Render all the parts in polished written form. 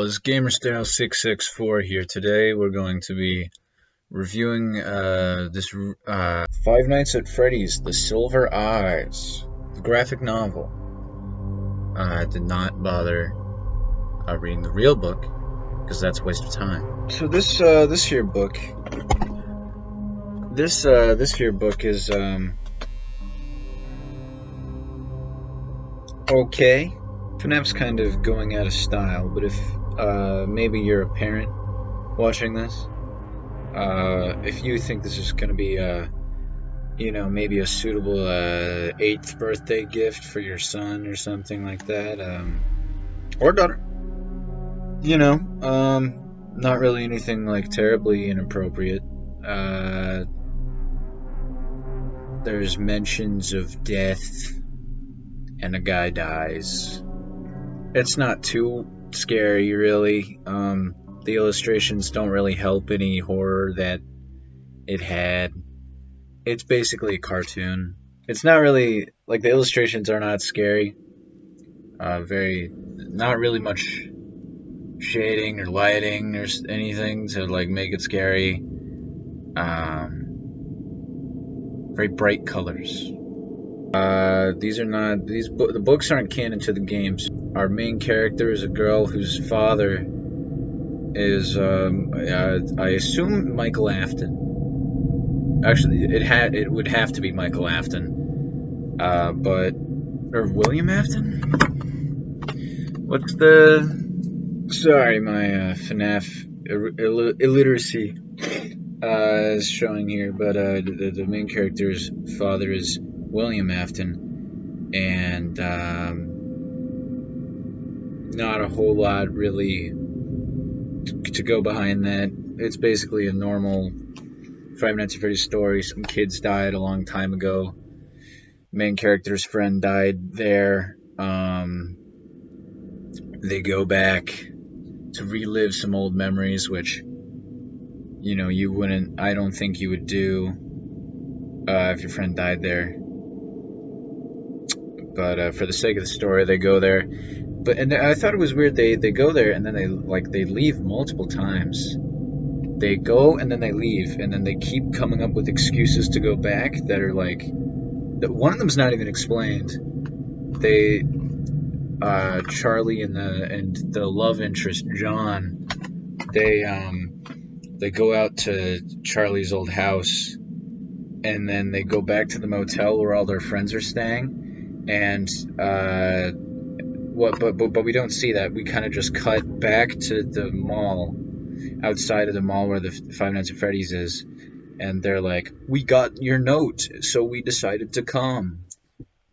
It's GamerStyle664 here. Today we're going to be reviewing this Five Nights at Freddy's: The Silver Eyes, the graphic novel. I did not bother reading the real book because that's a waste of time. So this here book is okay. FNAF's kind of going out of style, but if maybe you're a parent watching this, if you think this is going to be maybe a suitable 8th birthday gift for your son or something like that, or daughter, not really anything like terribly inappropriate. There's mentions of death and a guy dies. It's not too scary, really. The illustrations don't really help any horror that it had. It's basically a cartoon. It's not really, like, the illustrations are not scary. Not really much shading or lighting or anything to, like, make it scary. Very bright colors. The books aren't canon to the games. Our main character is a girl whose father is, I assume, Michael Afton. Actually, it would have to be Michael Afton, or William Afton. Sorry, my FNAF illiteracy is showing here, but the main character's father is William Afton, and not a whole lot really to go behind that. It's basically a normal Five Nights at Freddy's story. Some kids died a long time ago. Main character's friend died there. They go back to relive some old memories, which I don't think you would do if your friend died there. But for the sake of the story, they go there. And I thought it was weird. They go there and then they leave multiple times. They go and then they leave, and then they keep coming up with excuses to go back that are like, one of them's not even explained. Charlie and the love interest John, they go out to Charlie's old house, and then they go back to the motel where all their friends are staying, and but we don't see that. We kind of just cut back to the mall, outside of the mall where the Five Nights at Freddy's is, and they're like, "We got your note, so we decided to come."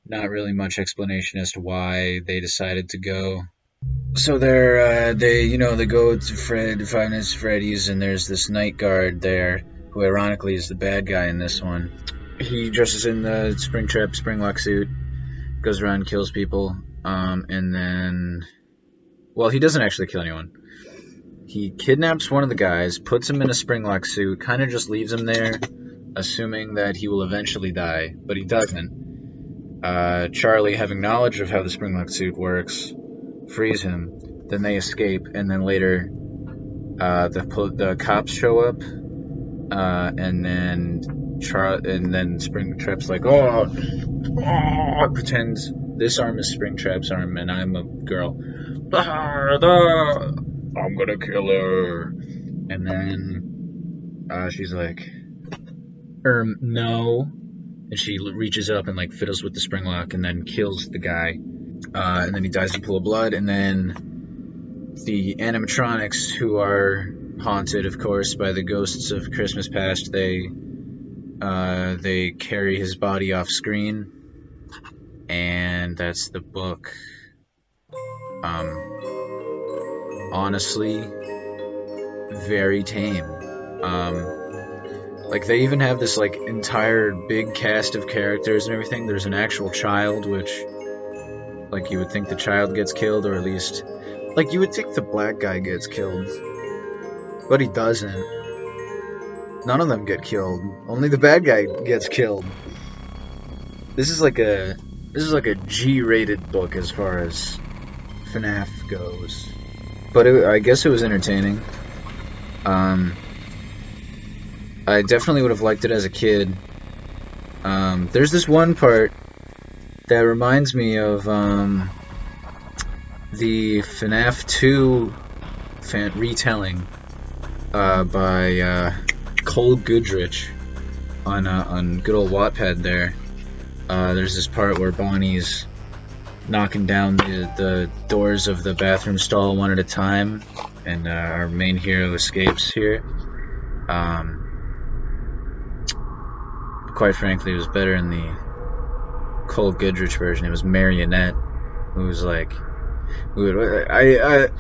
Not really much explanation as to why they decided to go. So they go to Five Nights at Freddy's, and there's this night guard there, who ironically is the bad guy in this one. He dresses in the Springlock suit, goes around and kills people, and then, well, he doesn't actually kill anyone. He kidnaps one of the guys, puts him in a Springlock suit, kind of just leaves him there, assuming that he will eventually die, but he doesn't. Charlie, having knowledge of how the Springlock suit works, frees him. Then they escape, and then later, the cops show up, and then Springtrap's like, pretends this arm is Springtrap's arm, and I'm a girl. I'm gonna kill her. And then she's like, no. And she reaches up and fiddles with the springlock and then kills the guy. And then he dies in a pool of blood. And then the animatronics, who are haunted, of course, by the ghosts of Christmas past, they carry his body off screen. And that's the book. Honestly, very tame. They even have this entire big cast of characters and everything. There's an actual child, which you would think the child gets killed, or at least you would think the black guy gets killed, but he doesn't. None of them get killed. Only the bad guy gets killed. This is like a G-rated book as far as FNAF goes. but I guess it was entertaining. I definitely would have liked it as a kid. There's this one part that reminds me of the FNAF 2 retelling by Cole Goodrich on good old Wattpad there. There's this part where Bonnie's knocking down the doors of the bathroom stall one at a time, and our main hero escapes here. Quite frankly, it was better in the Cole Goodrich version. It was Marionette, who was like, the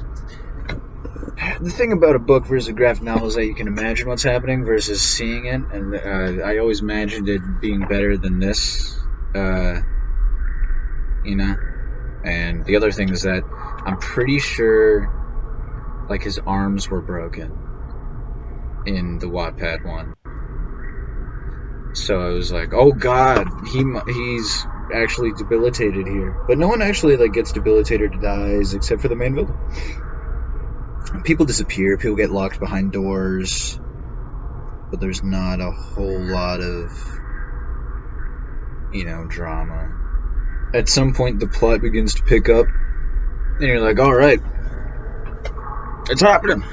thing about a book versus a graphic novel is that you can imagine what's happening versus seeing it, and I always imagined it being better than this, you know. And the other thing is that I'm pretty sure, like, his arms were broken in the Wattpad one. So I was like, oh god, he's actually debilitated here. But no one actually, like, gets debilitated or dies except for the main villain. People disappear, people get locked behind doors, but there's not a whole lot of, drama. At some point, the plot begins to pick up, and you're like, alright, it's happening.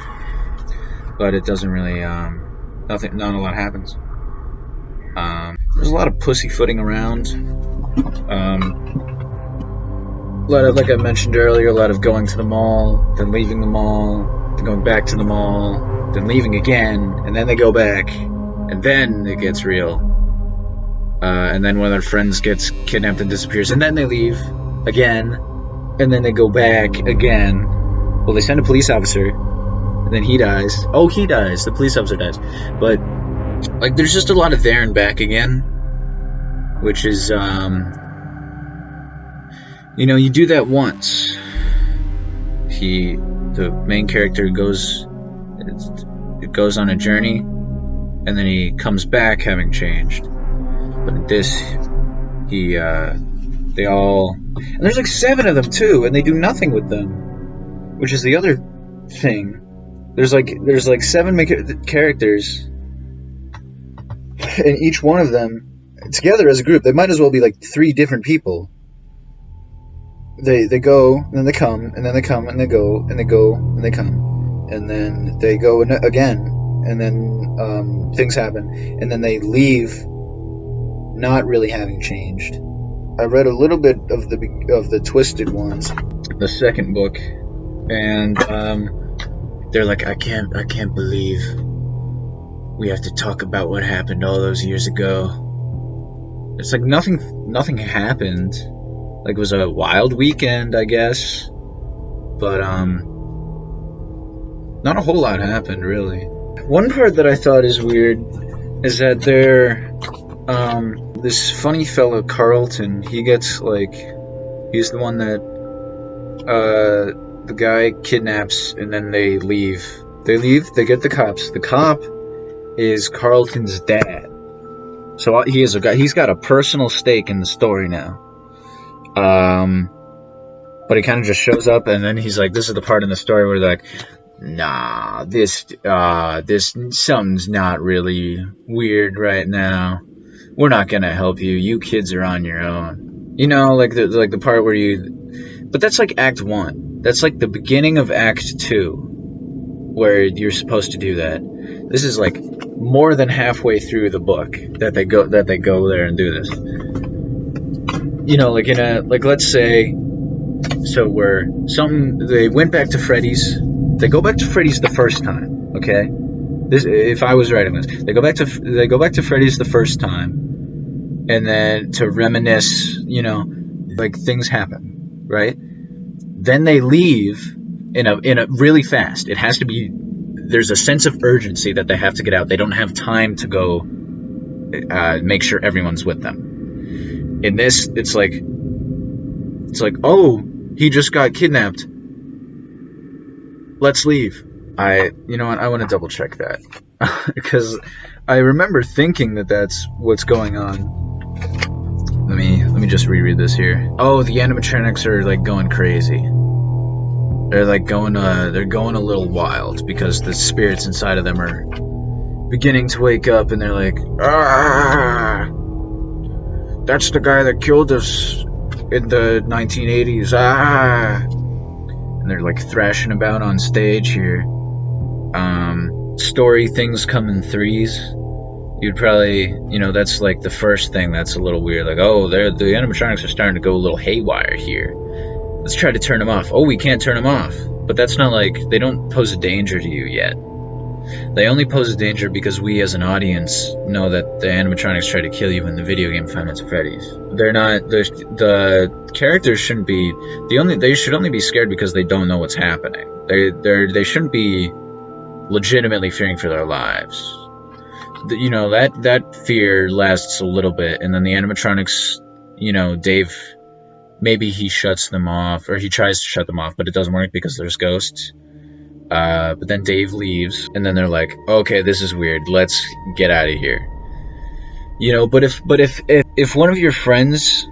But it doesn't really, not a lot happens. There's a lot of pussyfooting around. A lot of, like I mentioned earlier, a lot of going to the mall, then leaving the mall, then going back to the mall, then leaving again, and then they go back, and then it gets real. And then one of their friends gets kidnapped and disappears, and then they leave again, and then they go back again. Well, they send a police officer, and then he dies. Oh, he dies. The police officer dies. But, like, there's just a lot of there and back again, which is, you do that once. The main character goes on a journey, and then he comes back having changed. But in this, and there's like 7 of them too, and they do nothing with them, which is the other thing. There's like 7 characters, and each one of them together as a group, they might as well be like 3 different people. They go, and then they come, and then they come, and they go, and they go, and they come, and then they go again, and then things happen, and then they leave, not really having changed. I read a little bit of the Twisted ones, the second book, and they're like, I can't believe we have to talk about what happened all those years ago. It's like nothing happened. Like, it was a wild weekend, I guess, but not a whole lot happened, really. One part that I thought is weird is that this funny fellow Carlton, he's the one that the guy kidnaps, and then they leave. They get the cops. The cop is Carlton's dad. So he's got a personal stake in the story now. But he kind of just shows up, and then he's like, this is the part in the story where they're like, nah, this something's not really weird right now. We're not gonna help you. You kids are on your own. Like the part where but that's like Act 1. That's like the beginning of Act 2, where you're supposed to do that. This is like more than halfway through the book that they go there and do this. Let's say, they went back to Freddy's. They go back to Freddy's the first time, okay? If I was writing this, they go back to Freddy's the first time, and then to reminisce, like, things happen, right? Then they leave in a really fast. It has to be. There's a sense of urgency that they have to get out. They don't have time to go make sure everyone's with them. In this, it's like, oh, he just got kidnapped. Let's leave. I want to double check that because I remember thinking that that's what's going on. Let me just reread this here. Oh, the animatronics are like going crazy. they're like going they're going a little wild because the spirits inside of them are beginning to wake up, and they're like, ah, that's the guy that killed us in the 1980s, ah. And they're like thrashing about on stage here. Story things come in threes. You'd probably, you know, that's like the first thing that's a little weird. Like, oh, the animatronics are starting to go a little haywire here. Let's try to turn them off. Oh, we can't turn them off. But that's not like, they don't pose a danger to you yet. They only pose a danger because we as an audience know that the animatronics try to kill you in the video game Five Nights at Freddy's. They're not, the characters shouldn't be, they should only be scared because they don't know what's happening. They shouldn't be legitimately fearing for their lives. You know, that fear lasts a little bit, and then the animatronics, you know, Dave, maybe he shuts them off, or he tries to shut them off, but it doesn't work because there's ghosts. But then Dave leaves, and then they're like, okay, this is weird, let's get out of here. You know, but if one of your friends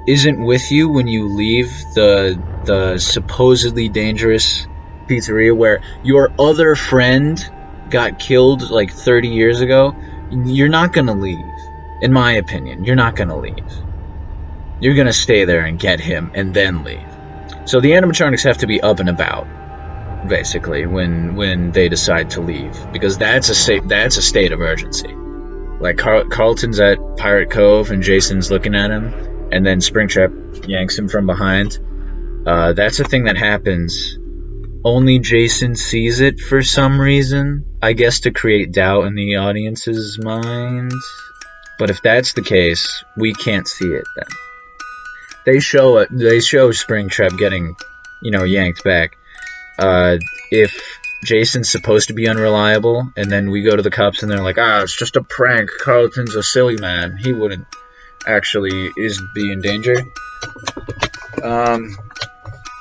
isn't with you when you leave the supposedly dangerous pizzeria where your other friend got killed like 30 years ago, you're not gonna leave. In my opinion, you're not gonna leave. You're gonna stay there and get him and then leave. So the animatronics have to be up and about, basically, when they decide to leave, because that's a state of urgency. Like Carlton's at Pirate Cove and Jason's looking at him, and then Springtrap yanks him from behind. That's a thing that happens. Only Jason sees it for some reason, I guess to create doubt in the audience's mind. But if that's the case, we can't see it then. They show Springtrap getting, you know, yanked back. If Jason's supposed to be unreliable, and then we go to the cops and they're like, it's just a prank, Carlton's a silly man, he wouldn't actually be in danger.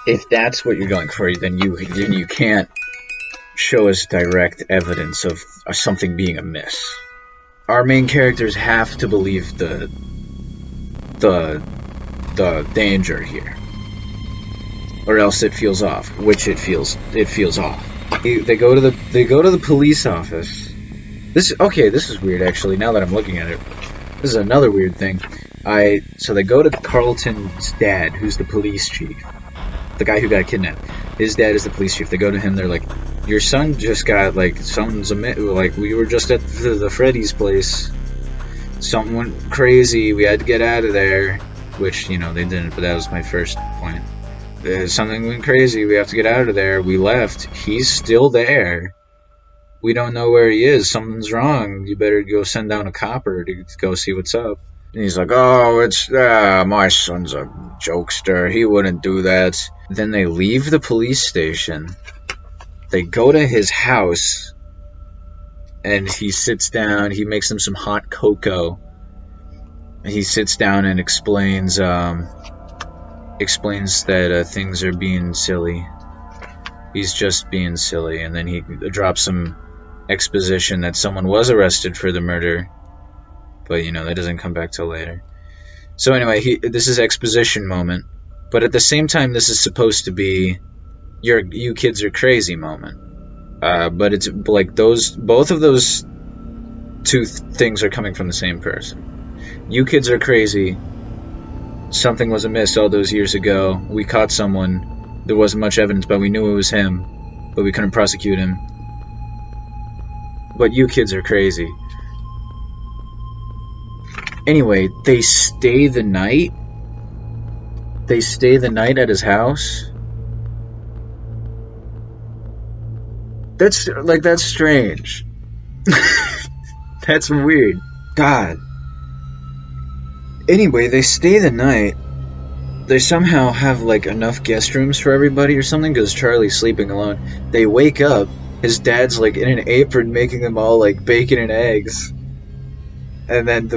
If that's what you're going for, then you can't show us direct evidence of something being amiss. Our main characters have to believe the danger here, or else it feels off. Which it feels off. They go to the police office. This is weird actually. Now that I'm looking at it, this is another weird thing. So they go to Carlton's dad, who's the police chief. The guy who got kidnapped. His dad is the police chief. They go to him, they're like, your son just got, like, something's like, we were just at the Freddy's place. Something went crazy, we had to get out of there. Which, you know, they didn't, but that was my first point. Something went crazy, we have to get out of there. We left. He's still there. We don't know where he is. Something's wrong. You better go send down a copper to go see what's up. And he's like, it's my son's a jokester. He wouldn't do that. Then they leave the police station. They go to his house. And he sits down. He makes them some hot cocoa. And he sits down and explains that things are being silly. He's just being silly. And then he drops some exposition that someone was arrested for the murder. But, you know, that doesn't come back till later. So anyway, this is exposition moment. But at the same time, this is supposed to be you kids are crazy moment. But it's like both of those two things are coming from the same person. You kids are crazy. Something was amiss all those years ago. We caught someone. There wasn't much evidence, but we knew it was him. But we couldn't prosecute him. But you kids are crazy. Anyway, they stay the night. They stay the night at his house. That's strange. That's weird. God. Anyway, they stay the night. They somehow have like enough guest rooms for everybody or something, because Charlie's sleeping alone. They wake up. His dad's like in an apron making them all like bacon and eggs. And then and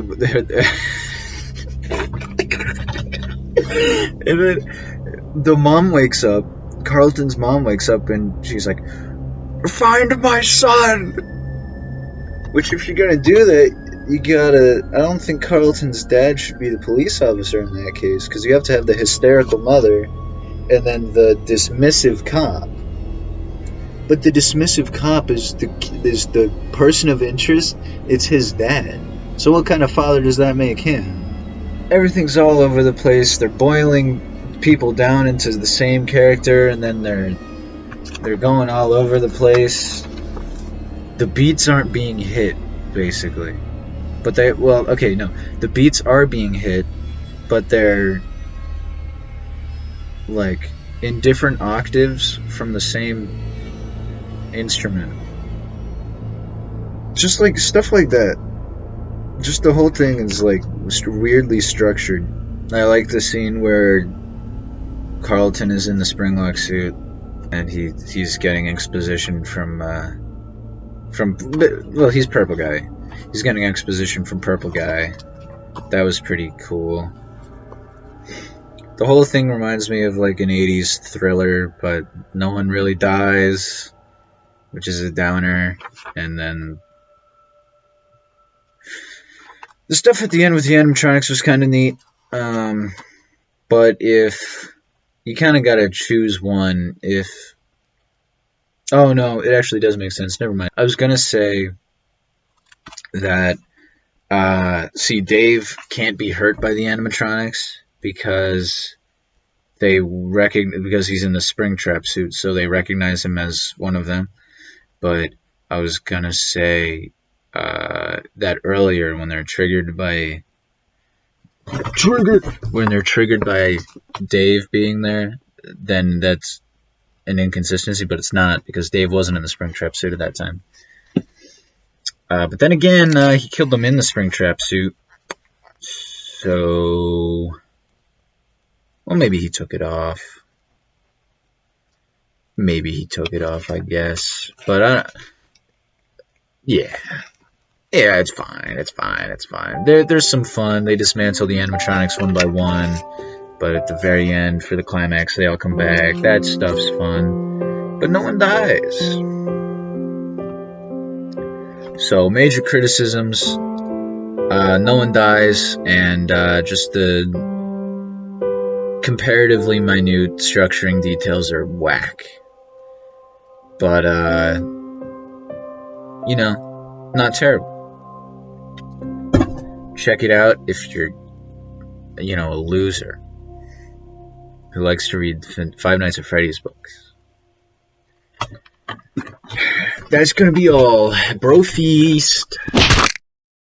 then the mom wakes up. Carlton's mom wakes up and she's like, "Find my son!" Which, if you're gonna do that, you gotta... I don't think Carlton's dad should be the police officer in that case, because you have to have the hysterical mother and then the dismissive cop. But the dismissive cop is the person of interest. It's his dad. So what kind of father does that make him? Everything's all over the place. They're boiling people down into the same character, and then they're going all over the place. The beats aren't being hit, basically. But the beats are being hit, but they're like in different octaves from the same instrument. Just like stuff like that. Just the whole thing is like weirdly structured. I like the scene where Carlton is in the Springlock suit and he's getting exposition from he's Purple Guy. He's getting exposition from Purple Guy. That was pretty cool. The whole thing reminds me of like an 80s thriller, but no one really dies, which is a downer. And then the stuff at the end with the animatronics was kind of neat. But if you kind of got to choose one, oh no, it actually does make sense. Never mind. I was gonna say that Dave can't be hurt by the animatronics because because he's in the Springtrap suit, so they recognize him as one of them. But I was gonna say that earlier when they're triggered by Dave being there, then that's an inconsistency, but it's not because Dave wasn't in the Springtrap suit at that time. But then again, he killed them in the Springtrap suit, so well, maybe he took it off. I guess. But yeah, it's fine. There's some fun. They dismantle the animatronics one by one, but at the very end, for the climax, they all come back. That stuff's fun, but no one dies. So major criticisms: no one dies, and just the comparatively minute structuring details are whack. But not terrible. Check it out if you're, a loser who likes to read Five Nights at Freddy's books. That's gonna be all. Bro feast.